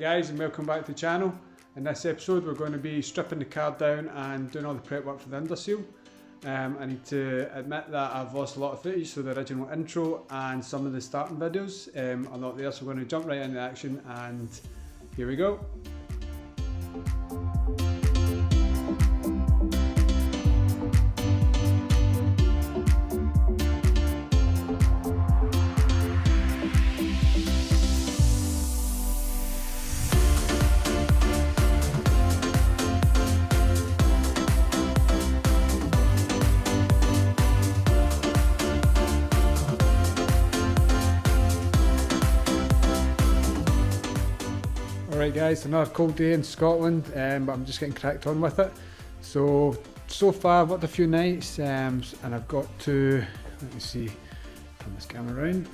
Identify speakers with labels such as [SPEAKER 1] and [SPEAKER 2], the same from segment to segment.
[SPEAKER 1] guys, and welcome back to the channel. In this episode we're going to be stripping the car down and doing all the prep work for the underseal. I need to admit that I've lost a lot of footage, so the original intro and some of the starting videos are not there, so we're going to jump right into action and here we go. Alright guys, another cold day in Scotland, but I'm just getting cracked on with it. So far I've worked a few nights and I've got to, let me see, turn this camera around.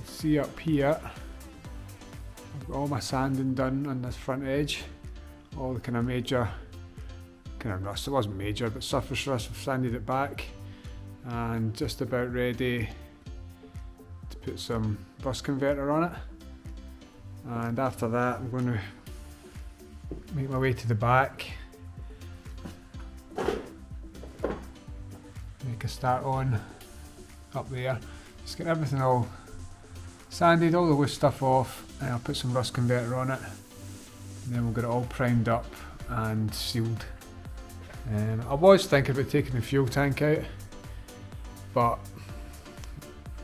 [SPEAKER 1] See up here, I've got all my sanding done on this front edge. All the kind of major, rust, it wasn't major, but surface rust, I've sanded it back. And just about ready to put some rust converter on it. And after that I'm going to make my way to the back, make a start on up there, just get everything all sanded, all the loose stuff off, and I'll put some rust converter on it, and then we'll get it all primed up and sealed. I was thinking about taking the fuel tank out, but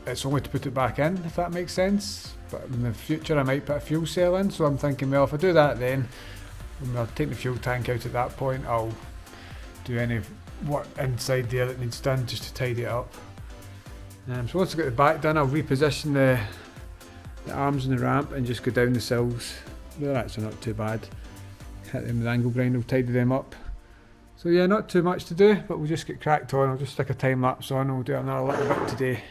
[SPEAKER 1] it's only to put it back in, if that makes sense. But in the future I might put a fuel cell in, so I'm thinking, well, if I do that then, when I'll take the fuel tank out at that point, I'll do any work inside there that needs done just to tidy it up. So once I get the back done, I'll reposition the arms and the ramp and just go down the sills. They're actually not too bad. Hit them with the angle grinder, will tidy them up. So yeah, not too much to do, but we'll just get cracked on. I'll just stick a time lapse on and we'll do another little bit today.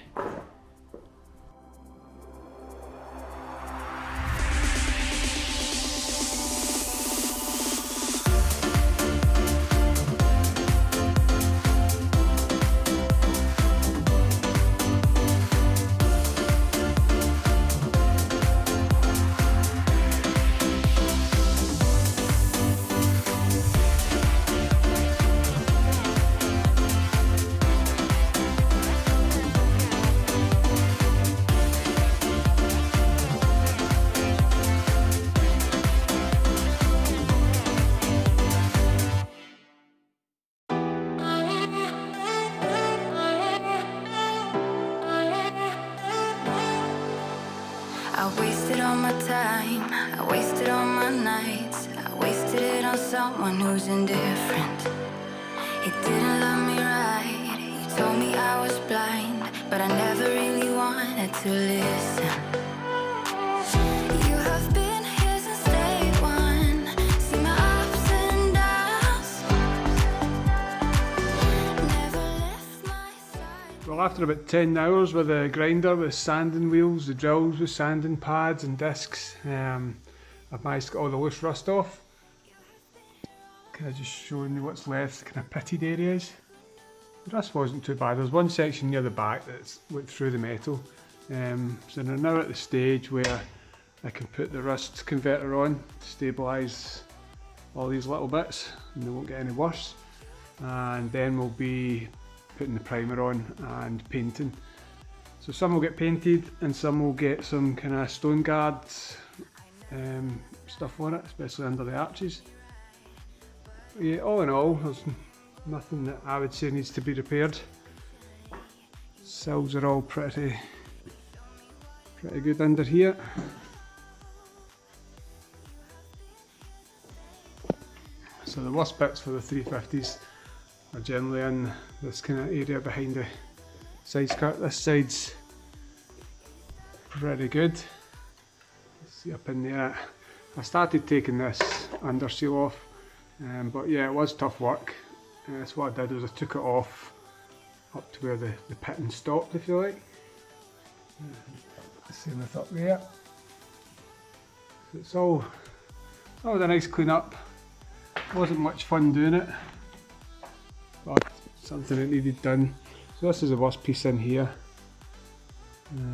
[SPEAKER 2] I wasted all my time, I wasted all my nights, I wasted it on someone who's indifferent. He didn't love me right, he told me I was blind, but I never really wanted to listen. You have been here since day one, see my ups and downs, never left my side.
[SPEAKER 1] Well, after about 10 hours with the grinder, with sanding wheels, the drills with sanding pads and discs, I've managed to get all the loose rust off. Kind of just showing you what's left, kind of pitted areas. The rust wasn't too bad. There's one section near the back that's went through the metal. So they're now at the stage where I can put the rust converter on to stabilise all these little bits and they won't get any worse. And then we'll be putting the primer on and painting. So some will get painted and some will get some kind of stone guards stuff on it, especially under the arches. But yeah, all in all, there's nothing that I would say needs to be repaired. Sills are all pretty good under here. So the worst bits for the 350s are generally in this kind of area behind the side skirt. This side's pretty good. See up in there. I started taking this underseal off, but yeah, it was tough work. So what I did was I took it off up to where the pitting stopped, if you like. Same with up there. So it's all a nice clean up. Wasn't much fun doing it, but something that needed done. So this is the worst piece in here.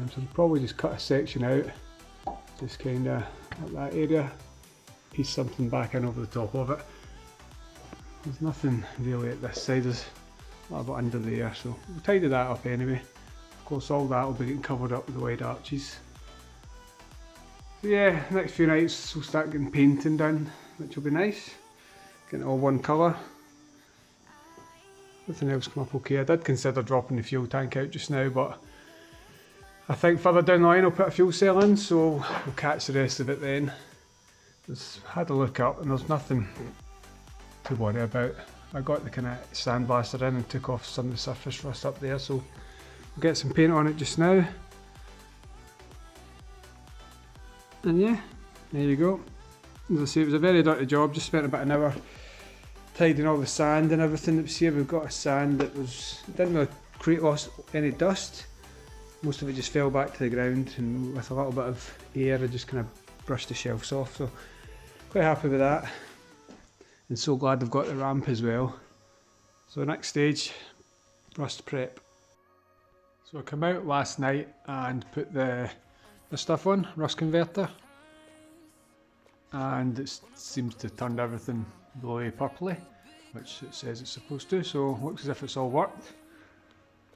[SPEAKER 1] So I'll probably just cut a section out, just kind of at that area, piece something back in over the top of it. There's nothing really at this side, there's a little bit under there, so we'll tidy that up anyway. Of course all that will be getting covered up with the wide arches. So yeah, next few nights we'll start getting painting done, which will be nice. Getting it all one colour. Everything else come up okay. I did consider dropping the fuel tank out just now, but I think further down the line I'll put a fuel cell in, so we'll catch the rest of it then. Just had a look up and there's nothing to worry about. I got the kind of sandblaster in and took off some of the surface rust up there, so we'll get some paint on it just now. And yeah, there you go. As I say, it was a very dirty job, just spent about an hour tidying all the sand and everything that was here. We've got a sand that didn't really create any dust. Most of it just fell back to the ground, and with a little bit of air I just kind of brushed the shelves off, so quite happy with that. And so glad I've got the ramp as well. So next stage, rust prep. So I came out last night and put the stuff on, rust converter, and it seems to have turned everything blowy purpley, which it says it's supposed to, so it looks as if it's all worked.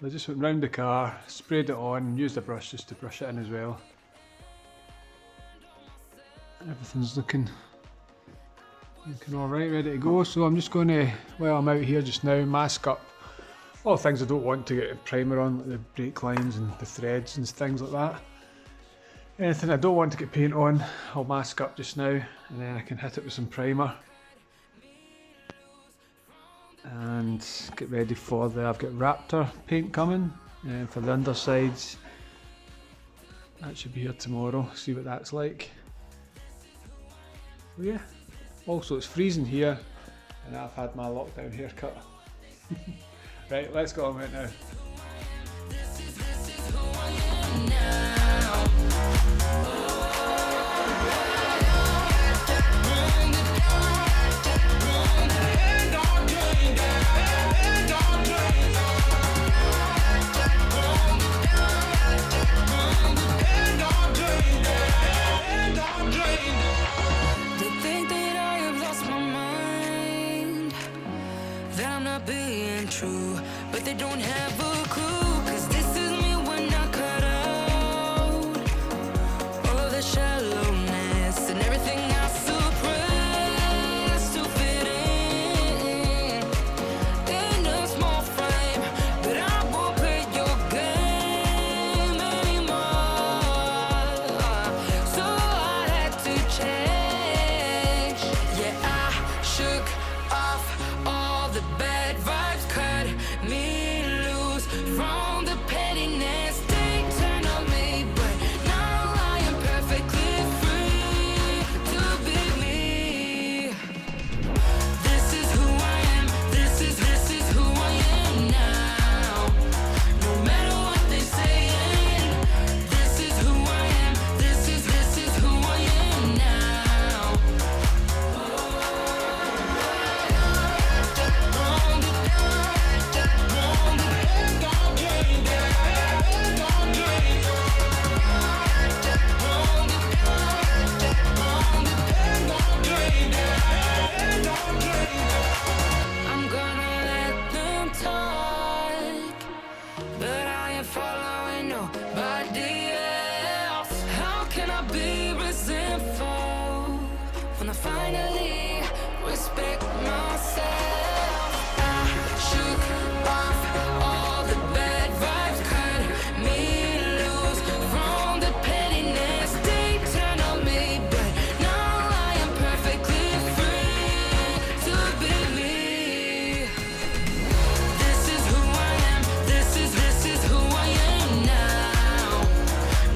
[SPEAKER 1] I just went round the car, sprayed it on, and used a brush just to brush it in as well. Everything's looking alright, ready to go. So I'm just going to, while I'm out here just now, mask up all the things I don't want to get a primer on, like the brake lines and the threads and things like that. Anything I don't want to get paint on, I'll mask up just now, and then I can hit it with some primer. And get ready for I've got Raptor paint coming for the undersides. That should be here tomorrow, see what that's like. So yeah, also it's freezing here and I've had my lockdown haircut. Right, let's go on right now.
[SPEAKER 2] True, but they don't have a clue, 'cause this is me when I cut out all the shallowness and everything I suppress to fit in a small frame, but I won't play your game anymore, so I had to change. Yeah, I shook off all the bad vibes, cut me loose from the pettiness they turn on me, but now I am perfectly free to be me. This is who I am, this is who I am now. No matter what they saying, this is who I am, this is who I am now. I'm gonna let them talk, but I ain't following nobody else. How can I be resentful when I finally respect myself? I shook off all the bad vibes, cut me loose from the pettiness they turn on me, but now I am perfectly free to be me. This is who I am, this is who I am now.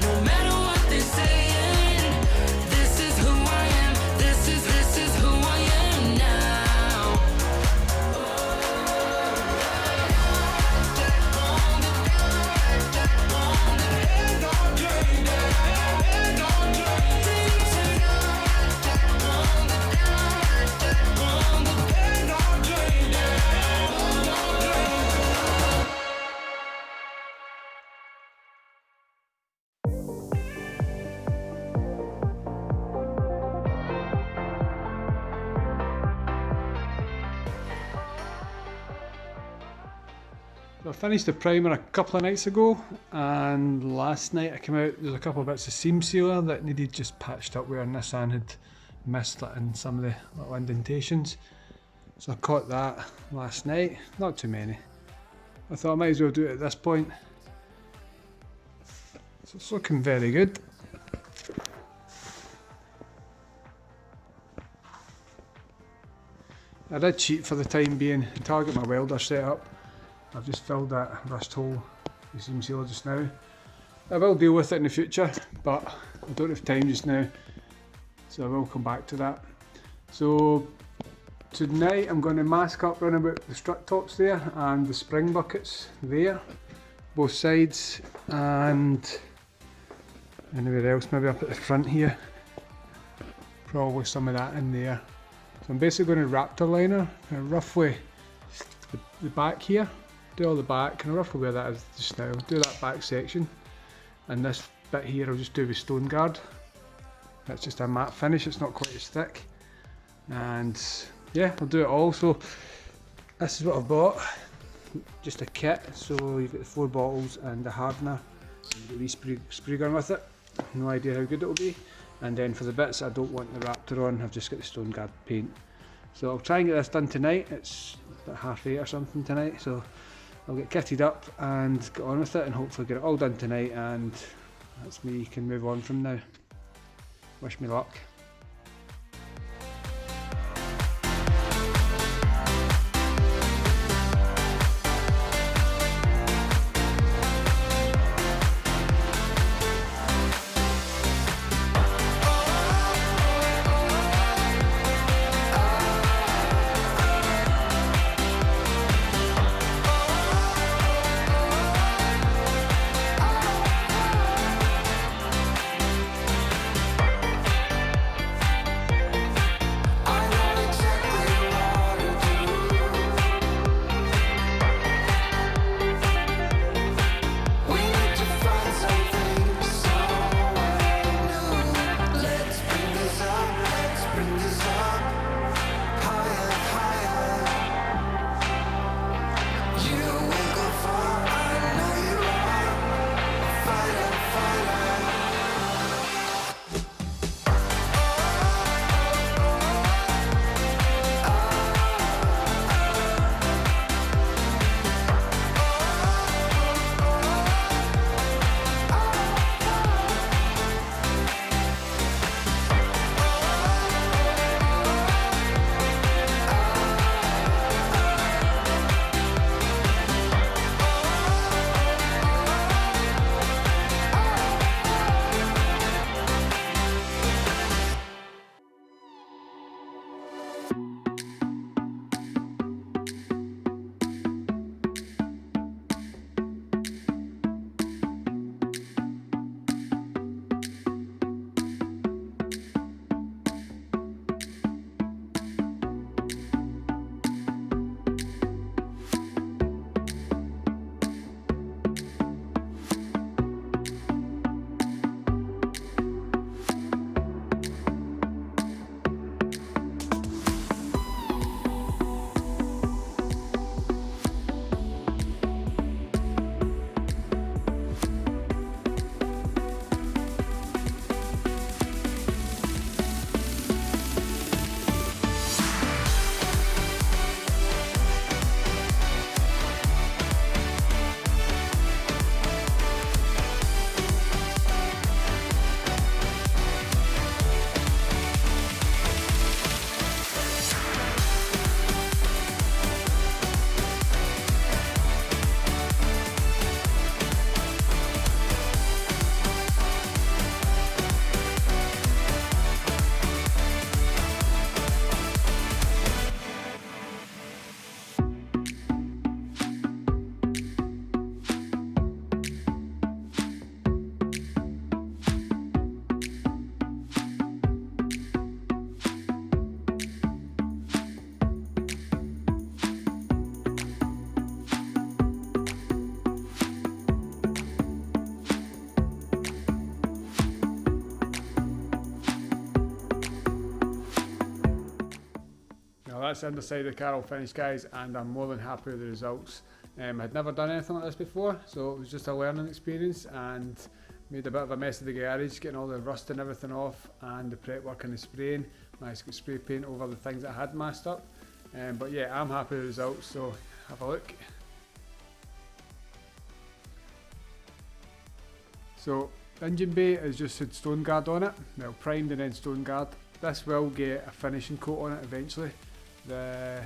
[SPEAKER 2] No matter what they're saying, this is who I am, this is who I am now.
[SPEAKER 1] So I finished the primer a couple of nights ago, and last night I came out, there's a couple of bits of seam sealer that needed just patched up where Nissan had missed it in some of the little indentations. So I caught that last night, not too many. I thought I might as well do it at this point. So it's looking very good. I did cheat for the time being and target my welder setup. I've just filled that rust hole with seam sealer just now. I will deal with it in the future, but I don't have time just now, so I will come back to that. So tonight I'm going to mask up round about the strut tops there and the spring buckets there, both sides, and anywhere else, maybe up at the front here. Probably some of that in there. So I'm basically going to Raptor Liner roughly the back here. Do all the back, and roughly where that is just now. Do that back section, and this bit here I'll just do with stone guard. That's just a matte finish, it's not quite as thick. And yeah, I'll do it all. So this is what I've bought, just a kit. So you've got the 4 bottles and the hardener, and you've got the spray gun with it. No idea how good it will be. And then for the bits I don't want the Raptor on, I've just got the stone guard paint. So I'll try and get this done tonight. It's about 8:30 or something tonight, so I'll get kitted up and get on with it, and hopefully get it all done tonight, and that's me, can move on from now. Wish me luck. Now that's the underside of the car all finished, guys, and I'm more than happy with the results. I'd never done anything like this before, so it was just a learning experience, and made a bit of a mess of the garage, getting all the rust and everything off, and the prep work and the spraying. Managed to get spray paint over the things that I had masked up. But yeah, I'm happy with the results, so have a look. So the engine bay has just had stone guard on it, well, primed and then stone guard. This will get a finishing coat on it eventually. The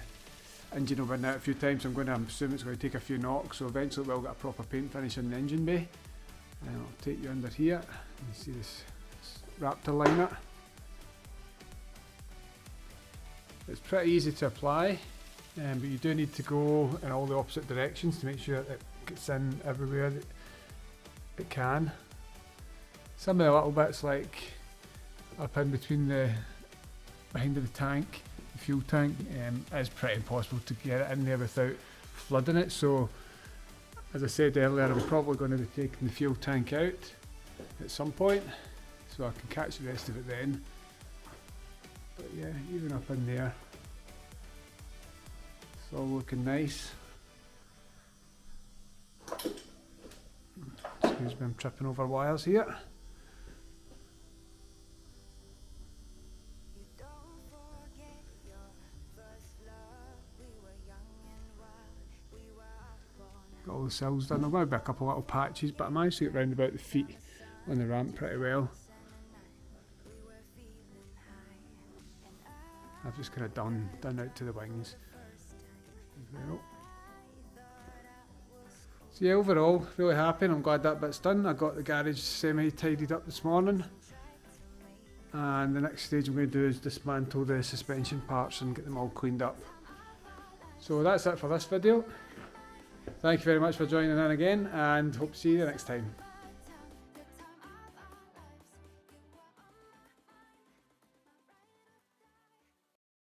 [SPEAKER 1] engine will been out a few times, so I'm going to assume it's going to take a few knocks, so eventually we'll get a proper paint finish on the engine bay. And I'll take you under here, you see this Raptor Liner. It's pretty easy to apply, but you do need to go in all the opposite directions to make sure it gets in everywhere that it can. Some of the little bits, like up in between behind the tank, the fuel tank, is pretty impossible to get it in there without flooding it. So as I said earlier, I'm probably going to be taking the fuel tank out at some point, so I can catch the rest of it then. But yeah, even up in there, it's all looking nice. Excuse me, I'm tripping over wires here. Got all the sills done. There might be a couple of little patches, but I managed to get round about the feet on the ramp pretty well. I've just kind of done out to the wings as well. So yeah, overall, really happy, and I'm glad that bit's done. I got the garage semi-tidied up this morning, and the next stage I'm going to do is dismantle the suspension parts and get them all cleaned up. So that's it for this video. Thank you very much for joining in again, and hope to see you next time.